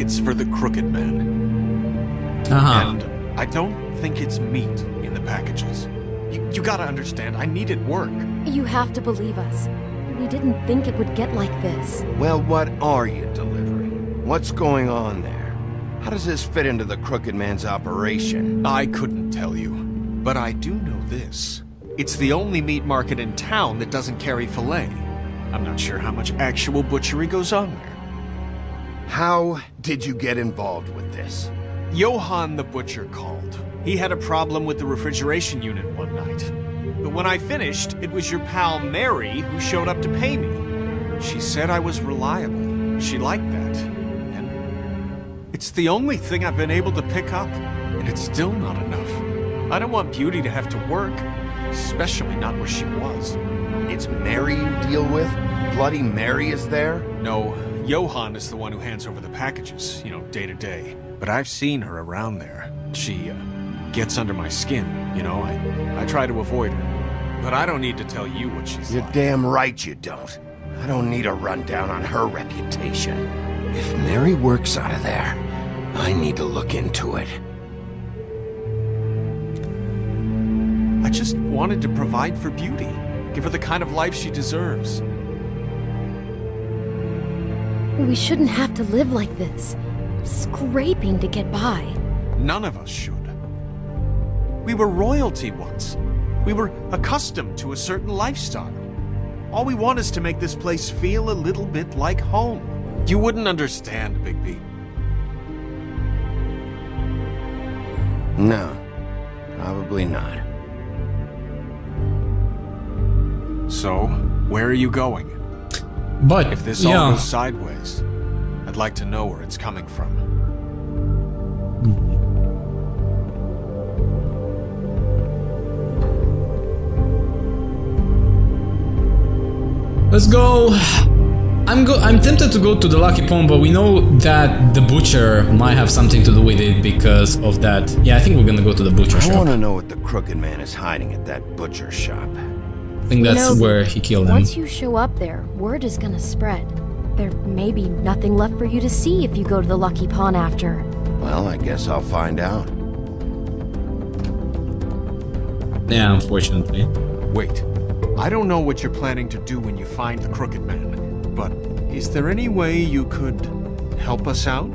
it's for the Crooked Man. And I don't think it's meat in the packages. You gotta understand, I needed work. You have to believe us. We didn't think it would get like this. Well, what are you delivering? What's going on there? How does this fit into the Crooked Man's operation? I couldn't tell you, but I do know this. It's the only meat market in town that doesn't carry filet. I'm not sure how much actual butchery goes on there. How did you get involved with this? Johann the butcher called. He had a problem with the refrigeration unit one night. But when I finished, it was your pal Mary who showed up to pay me. She said I was reliable. She liked that. And it's the only thing I've been able to pick up, and it's still not enough. I don't want Beauty to have to work, especially not where she was. It's Mary you deal with? Bloody Mary is there? No, Johann is the one who hands over the packages, day to day. But I've seen her around there. She, gets under my skin, I try to avoid her. But I don't need to tell you what she's You're like. damn right you don't. I don't need a rundown on her reputation. If Mary works out of there, I need to look into it. I just wanted to provide for Beauty. Give her the kind of life she deserves. We shouldn't have to live like this. Scraping to get by. None of us should. We were royalty once. We were accustomed to a certain lifestyle. All we want is to make this place feel a little bit like home. You wouldn't understand, Bigby. No, probably not. So, where are you going? But If this all goes sideways, I'd like to know where it's coming from. let's go. I'm tempted to go to the Lucky Pawn, but we know that the butcher might have something to do with it because of that. Yeah, I think we're gonna go to the butcher I shop. want to know what the Crooked Man is hiding at that butcher shop. I think that's where he killed him. Once you show up there, word is gonna spread. There may be nothing left for you to see if you go to the Lucky Pawn after. Well, I guess I'll find out. Yeah, unfortunately. Wait, I don't know what you're planning to do when you find the Crooked Man, but is there any way you could help us out?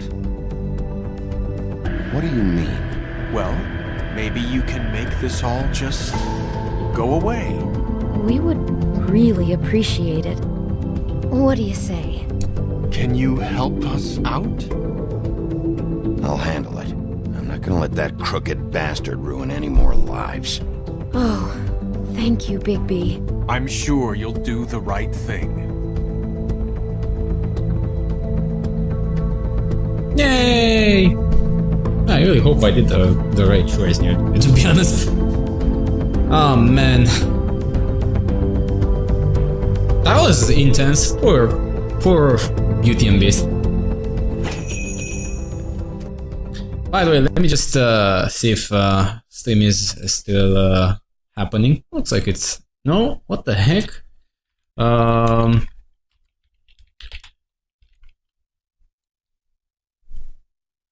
What do you mean? Well, maybe you can make this all just go away. We would really appreciate it. What do you say? Can you help us out? I'll handle it. I'm not gonna let that crooked bastard ruin any more lives. Oh, thank you, Bigby. I'm sure you'll do the right thing. Yay! I really hope I did the right choice here, to be honest. Oh man. That was intense. Poor Beauty and Beast. By the way, let me just see if stream is still happening. Looks like it's... No? What the heck?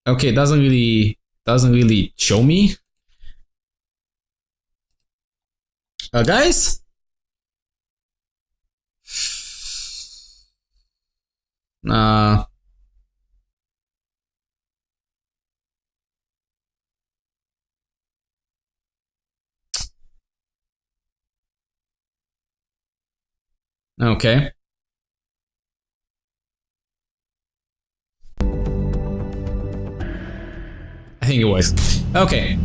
Okay, doesn't really show me. Guys? Okay. I think it was. Okay,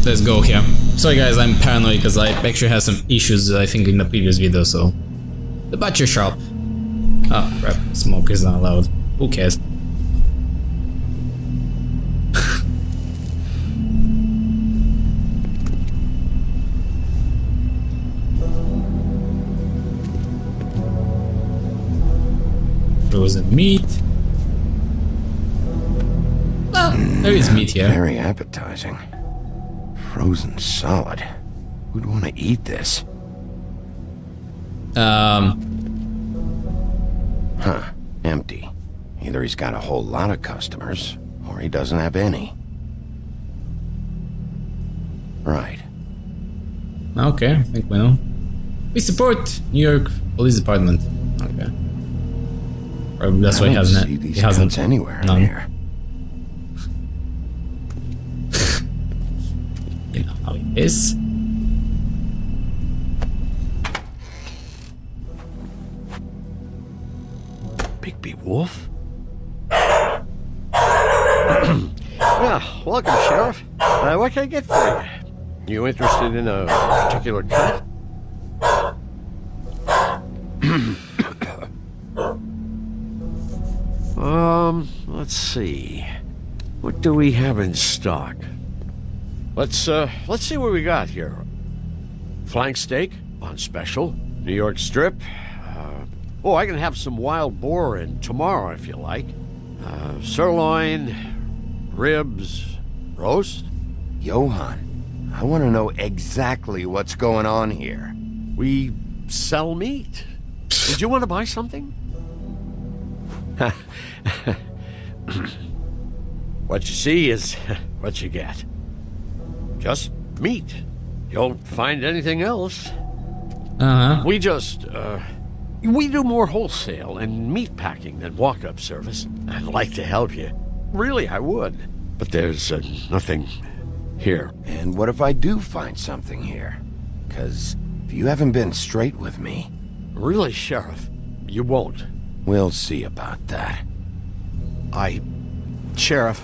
let's go here. Sorry guys, I'm paranoid because I actually had some issues I think in the previous video, so... The butcher shop. Oh crap, smoke is not allowed. Who cares? Frozen meat. Oh, there is meat here. Very appetizing. Frozen solid. Who'd want to eat this? Huh. Empty. Either he's got a whole lot of customers, or he doesn't have any. Right. Okay, I think we know. We support New York Police Department. Okay. Probably that's why he hasn't. See these He hasn't cuts anywhere none. in here. You know how it is. Bigby Wolf? Yeah, welcome, Sheriff. What can I get for you? You interested in a particular cut? Let's see. What do we have in stock? Let's see what we got here. Flank steak on special. New York strip. Oh, I can have some wild boar in tomorrow if you like. Sirloin, ribs, roast. Johann, I want to know exactly what's going on here. We sell meat. Did you want to buy something? What you see is what you get. Just meat. You don't find anything else. We just, we do more wholesale and meat packing than walk-up service. I'd like to help you. Really, I would. But there's nothing here. And what if I do find something here? 'Cause if you haven't been straight with me... Really, Sheriff, you won't. We'll see about that. Sheriff,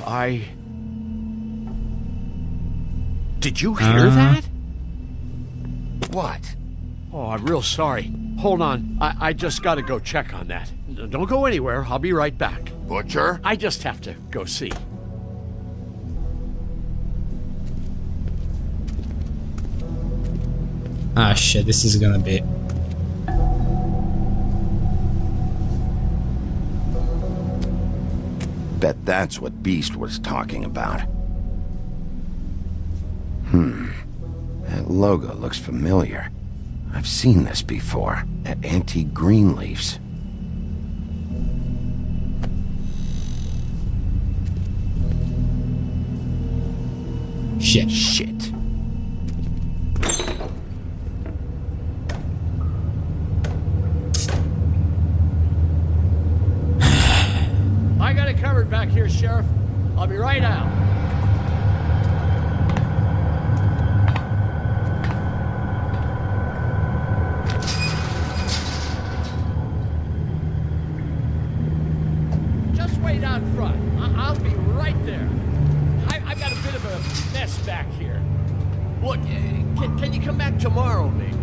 Did you hear that? What? Oh, I'm real sorry. Hold on. I just gotta go check on that. Don't go anywhere. I'll be right back. Butcher? I just have to go see. Ah shit, this is gonna be... Bet that's what Beast was talking about. That logo looks familiar. I've seen this before, at Antique Greenleaf's. Shit. I got it covered back here, Sheriff. I'll be right out. Just wait out front. I'll be right there. I've got a bit of a mess back here. Look, can you come back tomorrow, maybe?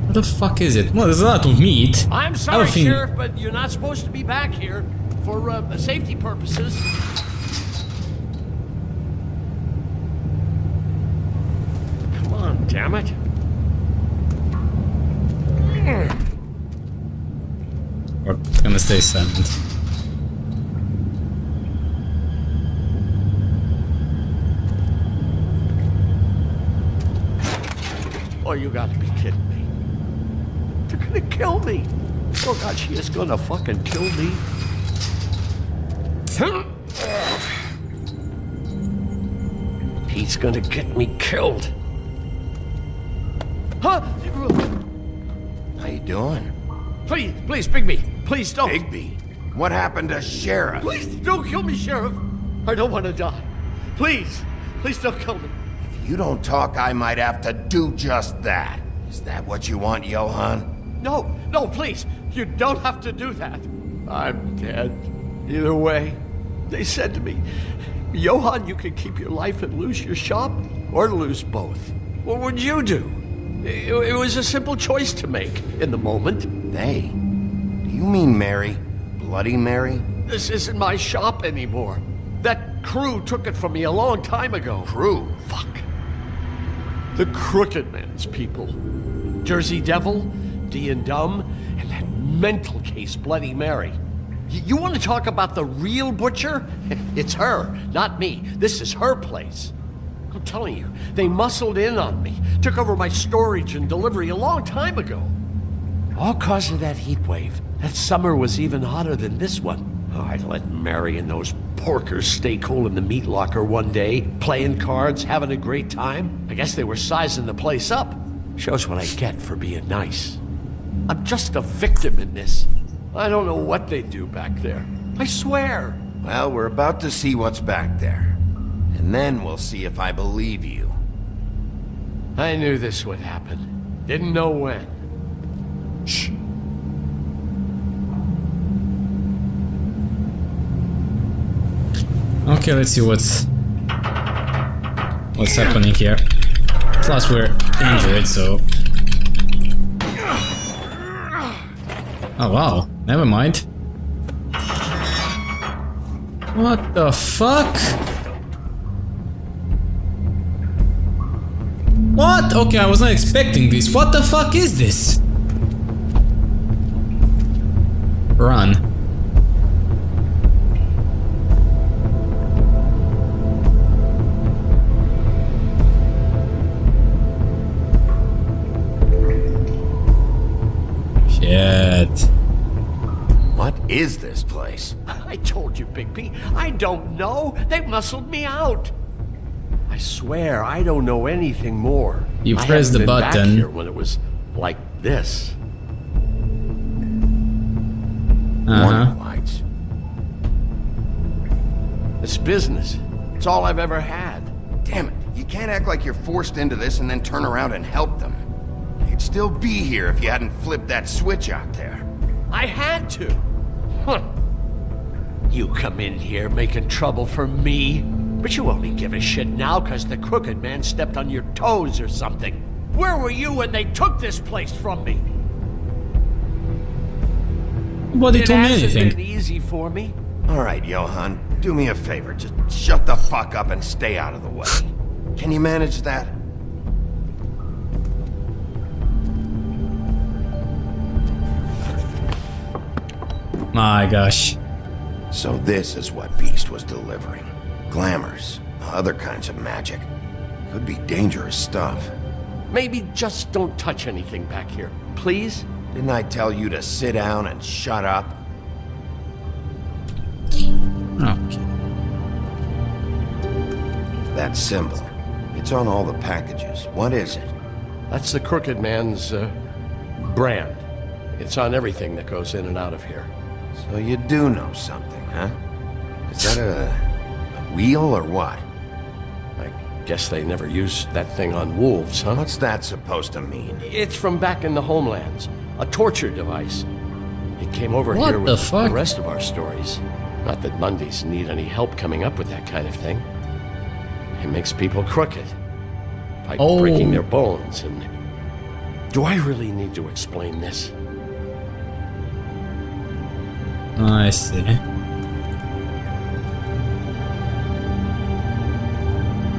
What the fuck is it? Well, there's a lot of meat. I'm sorry, Sheriff, but you're not supposed to be back here for safety purposes. Come on, damn it. We're gonna stay silent. Oh, you gotta be kidding me. They're gonna kill me. Oh God, she is gonna fucking kill me. He's gonna get me killed. Huh? How you doing? Please, Bigby. Please don't. Bigby? What happened to Sheriff? Please don't kill me, Sheriff. I don't want to die. Please don't kill me. If you don't talk, I might have to do just that. Is that what you want, Johann? No, please. You don't have to do that. I'm dead. Either way, They said to me, Johann, you could keep your life and lose your shop, or lose both. What would you do? It was a simple choice to make in the moment. They? Do you mean Mary? Bloody Mary? This isn't my shop anymore. That crew took it from me a long time ago. Crew? Fuck. The Crooked Man's people. Jersey Devil, D and Dumb, and that mental case, Bloody Mary. You want to talk about the real butcher? It's her, not me. This is her place. I'm telling you, they muscled in on me, took over my storage and delivery a long time ago. All cause of that heat wave. That summer was even hotter than this one. Oh, I let Mary and those porkers stay cool in the meat locker one day, playing cards, having a great time. I guess they were sizing the place up. Shows what I get for being nice. I'm just a victim in this. I don't know what they do back there. I swear. Well, we're about to see what's back there. And then we'll see if I believe you. I knew this would happen. Didn't know when. Shh. Okay, let's see what's happening here. Plus we're injured, so... Oh wow, never mind. What the fuck? What? Okay, I was not expecting this. What the fuck is this? Run. Shit. What is this place? I told you, Bigby. I don't know. They muscled me out. I swear, I don't know anything more. You I press haven't the been back button. here when it was like this. Warning lights. It's business. It's all I've ever had. Damn it. You can't act like you're forced into this and then turn around and help them. You'd still be here if you hadn't flipped that switch out there. I had to. Huh. You come in here making trouble for me, but you only give a shit now because the Crooked Man stepped on your toes or something. Where were you when they took this place from me? Nobody told me It hasn't anything. been easy for me. All right, Johann, do me a favor. Just shut the fuck up and stay out of the way. Can you manage that? My gosh. So this is what Beast was delivering. Glamours, other kinds of magic. Could be dangerous stuff. Maybe just don't touch anything back here, please? Didn't I tell you to sit down and shut up? Okay. That symbol. It's on all the packages. What is it? That's the Crooked Man's, brand. It's on everything that goes in and out of here. So you do know something, huh? Is that a wheel or what? I guess they never used that thing on wolves, huh? What's that supposed to mean? It's from back in the homelands. A torture device. It came over What here the with fuck? the rest of our stories. Not that Mundies need any help coming up with that kind of thing. It makes people crooked. By breaking their bones and... Do I really need to explain this? I see.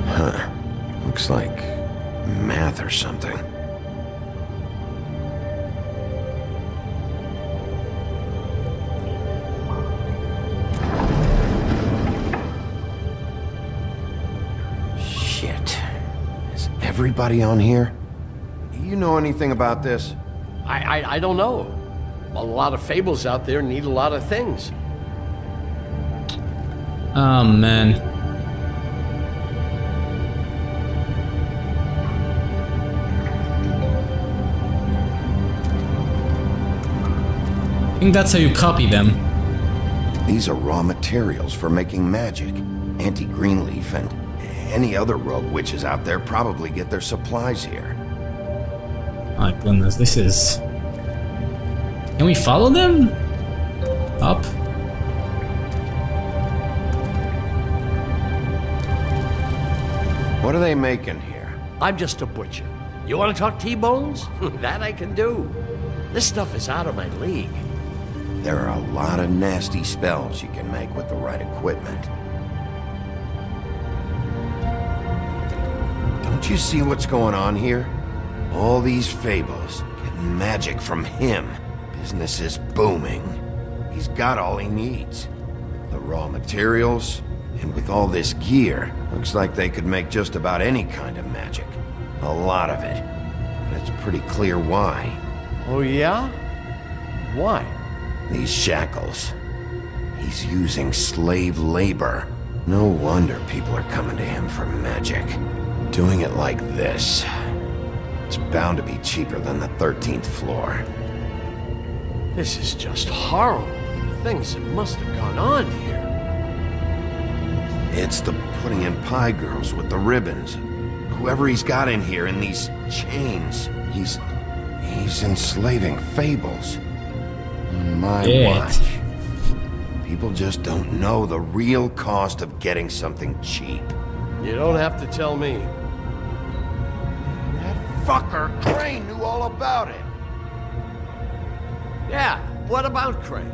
Huh. Looks like math or something. Shit. Is everybody on here? You know anything about this? I don't know. A lot of fables out there need a lot of things. Oh man. I think that's how you copy them. These are raw materials for making magic. Auntie Greenleaf and any other rogue witches out there probably get their supplies here. My goodness, this is... Can we follow them? Up? What are they making here? I'm just a butcher. You want to talk T-bones? That I can do. This stuff is out of my league. There are a lot of nasty spells you can make with the right equipment. Don't you see what's going on here? All these fables, getting magic from him. Business is booming. He's got all he needs. The raw materials, and with all this gear, looks like they could make just about any kind of magic. A lot of it. And it's pretty clear why. Oh yeah? Why? These shackles. He's using slave labor. No wonder people are coming to him for magic. Doing it like this. It's bound to be cheaper than the 13th floor. This is just horrible. Things that must have gone on here. It's the pudding and pie girls with the ribbons. Whoever he's got in here in these chains. He's enslaving fables. On my watch. People just don't know the real cost of getting something cheap. You don't have to tell me. That fucker Crane knew all about it. Yeah, what about Crane?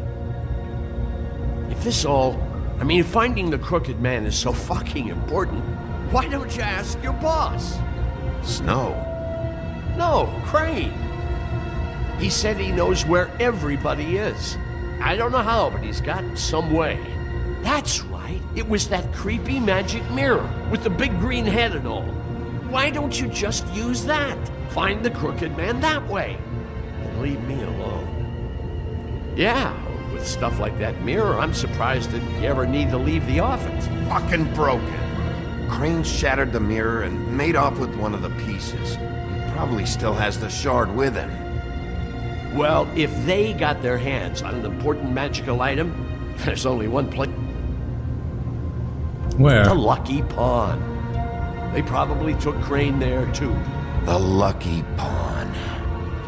If this all... I mean, finding the Crooked Man is so fucking important, why don't you ask your boss? Snow? No, Crane. He said he knows where everybody is. I don't know how, but he's got some way. That's right. It was that creepy magic mirror with the big green head and all. Why don't you just use that? Find the Crooked Man that way. And leave me alone. Yeah, with stuff like that mirror, I'm surprised that you ever need to leave the office. Fucking broken. Crane shattered the mirror and made off with one of the pieces. He probably still has the shard with him. Well, if they got their hands on an important magical item, there's only one place. Where? The Lucky Pawn. They probably took Crane there, too. The Lucky Pawn.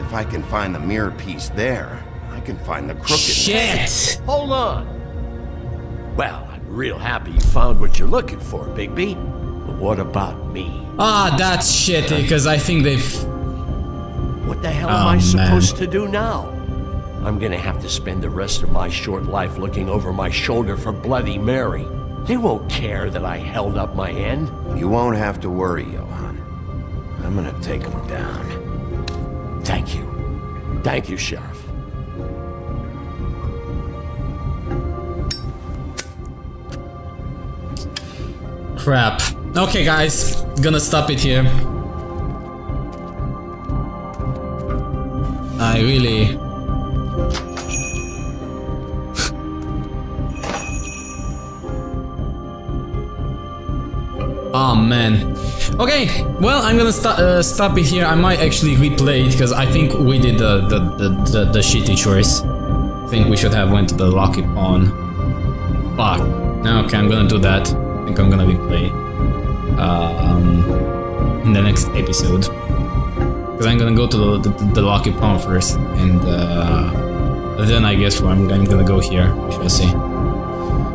If I can find the mirror piece there, I can find the Crooked Shit! Man. Hold on. Well, I'm real happy you found what you're looking for, Bigby. But what about me? Ah, that's shitty, because I think they've... What the hell am I supposed to do now? I'm gonna have to spend the rest of my short life looking over my shoulder for Bloody Mary. They won't care that I held up my end. You won't have to worry, Johan. I'm gonna take him down. Thank you. Thank you, Sheriff. Crap. Okay, guys. Gonna stop it here. I really... Oh man. Okay, well, I'm gonna stop it here. I might actually replay it because I think we did the shitty choice. I think we should have went to the Lucky Pawn. Fuck. Okay, I'm gonna do that. I think I'm gonna replay in the next episode. Because I'm gonna go to the Lucky Pawn first, and then I guess I'm gonna go here. We shall see.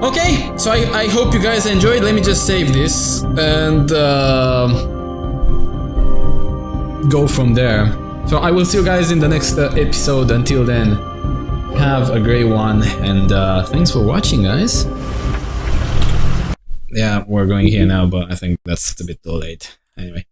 Okay, so I hope you guys enjoyed. Let me just save this and go from there. So I will see you guys in the next episode. Until then, have a great one, and thanks for watching, guys. Yeah, we're going here now, but I think that's a bit too late. Anyway.